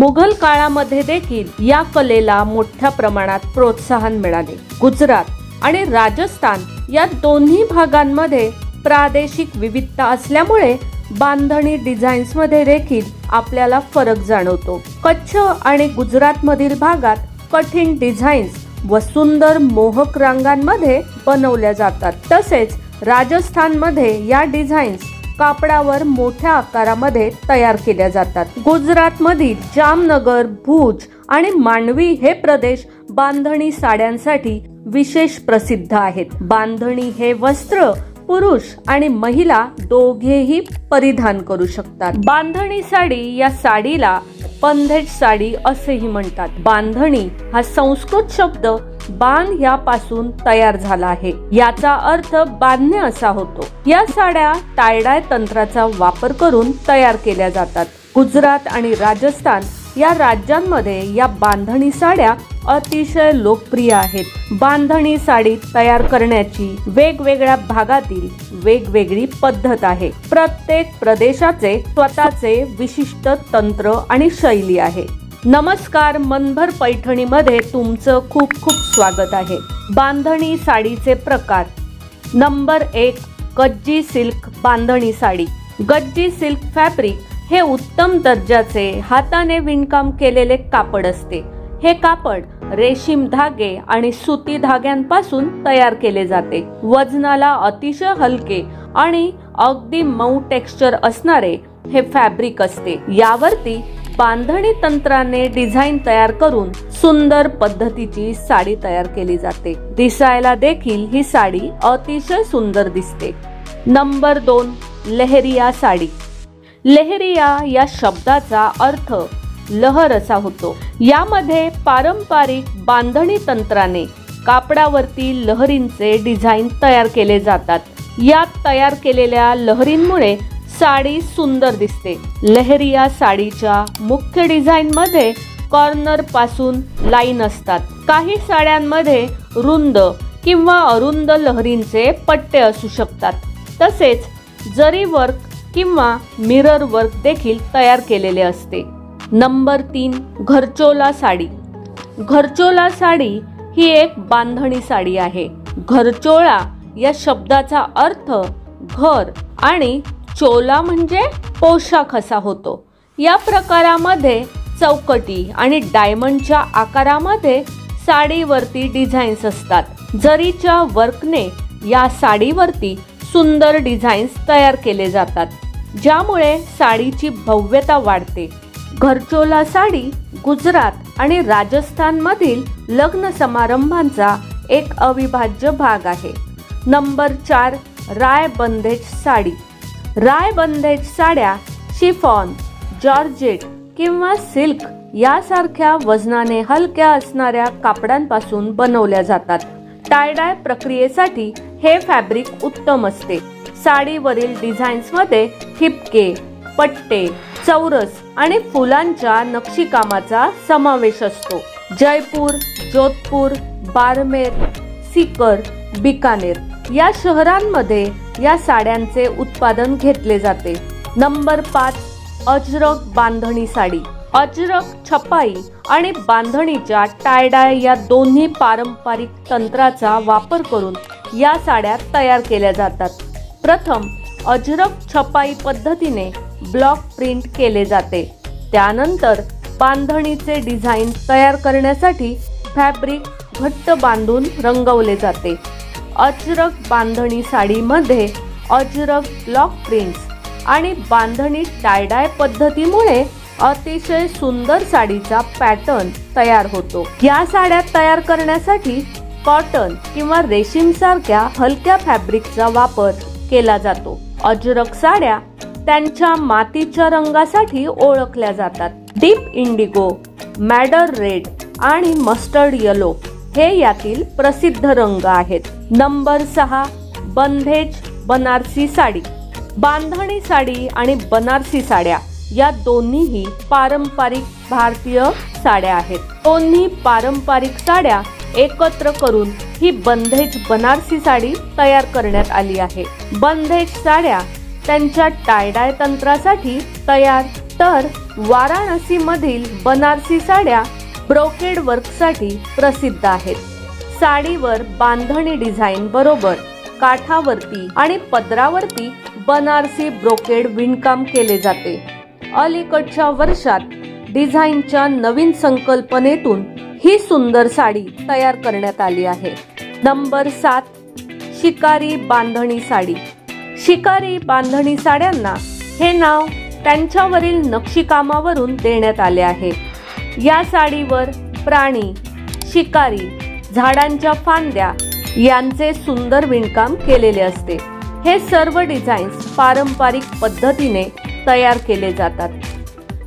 मुघल काळामध्ये देखील या कलेला मोठ्या प्रमाणात प्रोत्साहन मिळाले। गुजरात आणि राजस्थान या दोन्ही भागांमध्ये प्रादेशिक विविधता असल्यामुळे बांधणी डिझाईन्स मध्ये देखील आपल्याला फरक जाणवतो। कच्छ आणि गुजरात मधील भागात कठीण डिझाईन्स व सुंदर मोहक रांगांमध्ये बनवल्या जातात, तसेच राजस्थान मध्ये या डिझाईन्स कापडावर मोठ्या आकारामध्ये तयार केल्या जातात। गुजरात मधील जामनगर, भुज आणि मांडवी हे प्रदेश बांधणी साड्यांसाठी विशेष प्रसिद्ध आहेत। बांधणी हे वस्त्र पुरुष आणि महिला दोघेही परिधान करू शकतात। बांधणी साडी या साडीला बंधेज साडी असेही म्हणतात। बांधणी हा संस्कृत शब्द बांध यापासून तयार झाला आहे, याचा अर्थ बांधणे असा होतो। या साड्या टायडाय तंत्राचा वापर करून तयार केल्या जातात। गुजरात आणि राजस्थान या राज्यांमध्ये या बांधणी साड्या अतिशय लोकप्रिय आहेत। बांधणी साडी तयार करण्याची वेगवेगळ्या भागातील वेगवेगळी पद्धत आहे। प्रत्येक प्रदेशाचे स्वतःचे विशिष्ट तंत्र आणि शैली आहे। नमस्कार, मनभर पैठणीमध्ये तुमचं खूप खूप स्वागत आहे। बांधणी साडीचे प्रकार। नंबर 1, गज्जी सिल्क बांधणी साडी। गज्जी सिल्क फॅब्रिक हे उत्तम दर्जाचे हाताने विणकाम केलेले कापड असते। हे कापड रेशीम धागे आणि सुती धाग्यांपासून तयार केले जाते। वजनाला अतिशय हलके आणि अगदी मऊ टेक्स्चर असणारे हे फॅब्रिक असते। यावरती बांधणी तंत्राने डिझाईन तयार करून सुंदर पद्धतीची साडी तयार केली जाते। दिसायला देखील ही साडी अतिशय सुंदर दिसते। नंबर 2, लहरिया साडी। लहरिया या शब्दाचा अर्थ लहर असा होतो। यामध्ये पारंपरिक बांधणी तंत्राने कापडावरती लहरींचे डिझाईन तयार केले जातात। यात तयार केलेल्या लहरींमुळे साडी सुंदर दिसते। लहरिया साडीच्या मुख्य डिझाईन मध्ये कॉर्नर पासून लाईन असतात। काही साड्यांमध्ये रुंद किंवा अरुंद लहरींचे पट्टे असू शकतात, तसेच जरी वर्क किंवा मिरर वर्क देखील तयार केलेले असते। नंबर 3, घरचोला साडी। घरचोला साडी ही एक बांधणी साडी आहे। घरचोळा या शब्दाचा अर्थ घर आणि चोला म्हणजे पोशाख असा होतो। या प्रकारामध्ये चौकटी आणि डायमंडच्या आकारामध्ये साडीवरती डिझाईन्स असतात। जरीच्या वर्कने या साडीवरती सुंदर डिझाईन्स तयार केले जातात, ज्यामुळे साडीची भव्यता वाढते। घरचोला साडी गुजरात आणि राजस्थान मधील लग्न समारंभांचा एक अविभाज्य भाग आहे। नंबर 4, राय बंधेज साडी। राय बंधेज साड्या शिफॉन, जॉर्जेट किंवा सिल्क यासारख्या वजनाने हलक्या असणाऱ्या कापडांपासून बनवल्या जातात। टायडाय प्रक्रियेसाठी हे फॅब्रिक उत्तम असते। साडीवरील डिझाईन्स मध्ये ठिपके, पट्टे, चौरस आणि फुलांच्या नक्षीकामाचा समावेश असतो। जयपूर, जोधपूर, बारमेर, सीकर, बिकानेर या शहरांमध्ये या साड्यांचे उत्पादन घेतले जाते। नंबर 5, अजरक बांधणी साडी। अजरक छपाई आणि बांधणीच्या टायडाय या दोन्ही पारंपरिक तंत्राचा वापर करून या साड्या तयार केल्या जातात। प्रथम अजरक छपाई पद्धतीने ब्लॉक प्रिंट केले जाते। त्यानंतर बांधणीचे डिझाईन तयार करण्यासाठी फॅब्रिक घट्ट बांधून रंगवले जाते। अजरक बांधणी साडीमध्ये अजरक ब्लॉक प्रिंट्स आणि बांधणी टायडाय पद्धतीमुळे अतिशय सुंदर साडीचा पॅटर्न तयार होतो। या साड्या तयार करण्यासाठी कॉटन किंवा रेशीम सारख्या हलक्या फॅब्रिकचा वापर केला जातो। अजरक साड्या त्यांच्या मातीच्या रंगासाठी ओळखल्या जातात। डीप इंडिगो, मॅडर रेड आणि मस्टर्ड येलो हे यातील प्रसिद्ध रंग आहेत। नंबर 6, बंधेज बनारसी साडी। बांधणी साडी आणि बनारसी साड्या या दोन्हीही पारंपरिक भारतीय साड्या आहेत। दोन्ही पारंपरिक साड्या एकत्र करून ही बंधेज बनारसी साडी तयार करण्यात आली आहे। बंधेज साड्या त्यांच्या टायडाय तंत्रासाठी तयार तर वाराणसीमधील बनारसी साड्या ब्रोकेड वर्कसाठी प्रसिद्ध आहेत। साडीवर बांधणी डिझाईन बरोबर काठावरती आणि पदरावरती बनारसी ब्रोकेड विणकाम केले जाते। अलीकडच्या वर्षात डिझाईनच्या नवीन संकल्पनेतून ही सुंदर साडी तयार करण्यात आली आहे। नंबर 7, शिकारी बांधणी साडी। शिकारी बांधणी साड्यांना हे नाव त्यांच्यावरील नक्षीकामावरून देण्यात आले आहे। या साडीवर प्राणी, शिकारी, झाडांच्या फांद्या यांचे सुंदर विणकाम केलेले असते। हे सर्व डिझाईन्स पारंपरिक पद्धतीने तयार केले जातात।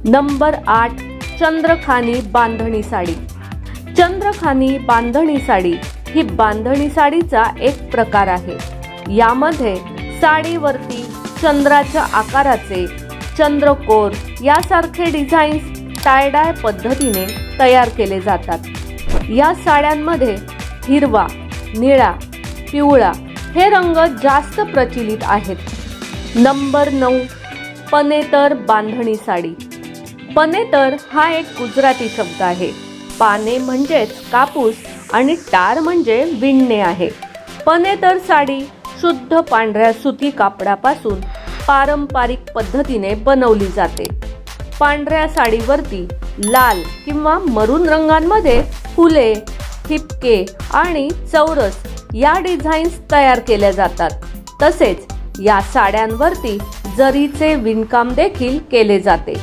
नंबर 8, चंद्रखानी बांधणी साडी। चंद्रखानी बांधणी साडी ही बांधणी साडीचा एक प्रकार आहे। यामध्ये साडीवरती चंद्राच्या आकाराचे चंद्रकोर यासारखे डिझाईन्स टायडाय पद्धतीने तयार केले जातात। या साड्यांमध्ये हिरवा, निळा, पिवळा हे रंग जास्त प्रचलित आहेत। नंबर 9, पनेतर बांधणी साडी। पनेतर हा एक गुजराती शब्द आहे। पाने म्हणजेच कापूस आणि टार म्हणजे विणणे आहे। पनेतर साडी शुद्ध पांढऱ्या सुती कापडापासून पारंपरिक पद्धतीने बनवली जाते। पांढऱ्या साडीवरती लाल किंवा मरून रंगांमध्ये फुले, ठिपके आणि चौरस या डिझाईन्स तयार केल्या जातात। तसेच या साड्यांवरती जरीचे विणकाम देखील केले जाते।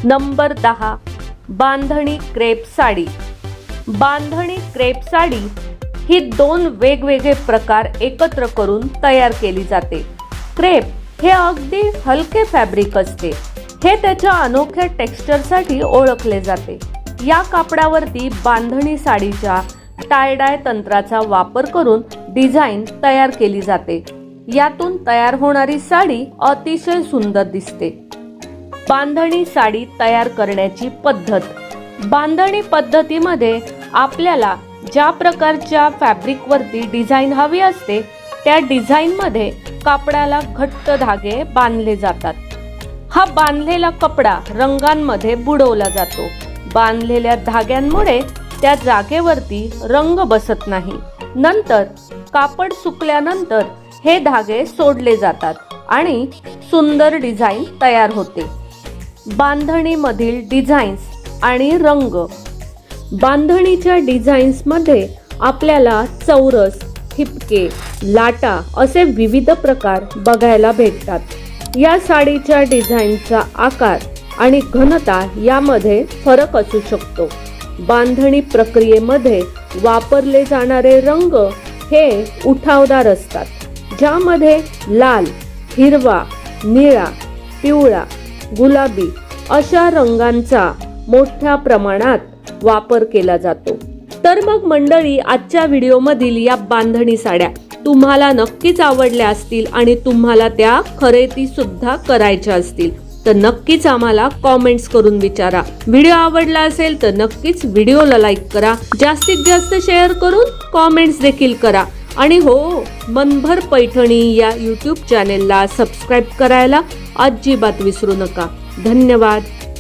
नंबर 10, बांधणी क्रेप साडी। बांधणी क्रेप साडी ही 2 वेगवेगळे प्रकार एकत्र करून तयार केली जाते। क्रेप हे अगदी हलके फॅब्रिक असते। हे त्याच्या अनोख्या टेक्स्चरसाठी ओळखले जाते। या कापडावरती बांधणी साडीच्या टायडाय तंत्राचा वापर करून डिझाईन तयार केली जाते। यातून तयार होणारी साडी अतिशय सुंदर दिसते। बांधणी साडी तयार करण्याची पद्धत। बांधणी पद्धतीमध्ये आपल्याला ज्या प्रकारच्या फॅब्रिकवरती डिझाईन हवी असते त्या डिझाईनमध्ये कापडाला घट्ट धागे बांधले जातात। हा बांधलेला कपडा रंगांमध्ये बुडवला जातो। बांधलेल्या धाग्यांमुळे त्या जागेवरती रंग बसत नाही। नंतर कापड सुकल्यानंतर हे धागे सोडले जातात आणि सुंदर डिझाईन तयार होते। बांधणीमधील डिझाईन्स आणि रंग। बांधणीच्या डिझाईन्समध्ये आपल्याला चौरस, ठिपके, लाटा असे विविध प्रकार बघायला भेटतात। या साडीच्या डिझाईनचा आकार आणि घनता यामध्ये फरक असू शकतो। बांधणी प्रक्रियेमध्ये वापरले जाणारे रंग हे उठावदार असतात, ज्यामध्ये लाल, हिरवा, निळा, पिवळा, गुलाबी अशा रंगांचा मोठ्या प्रमाणात वापर केला जातो। तर मग मंडळी, आजच्या व्हिडिओमधील या बांधणी साड्या तुम्हाला नक्कीच आवडल्या असतील आणि तुम्हाला त्या खरेदी सुद्धा करायच्या असतील तर नक्कीच आम्हाला कॉमेंट्स करून विचारा। व्हिडिओ आवडला असेल तर नक्कीच व्हिडिओला लाईक करा, जास्तीत जास्त शेअर करून कॉमेंट्स देखील करा आणि हो, मनभर पैठणी या यूट्यूब चॅनेलला सबस्क्राईब करायला अजिबात विसरू नका। धन्यवाद।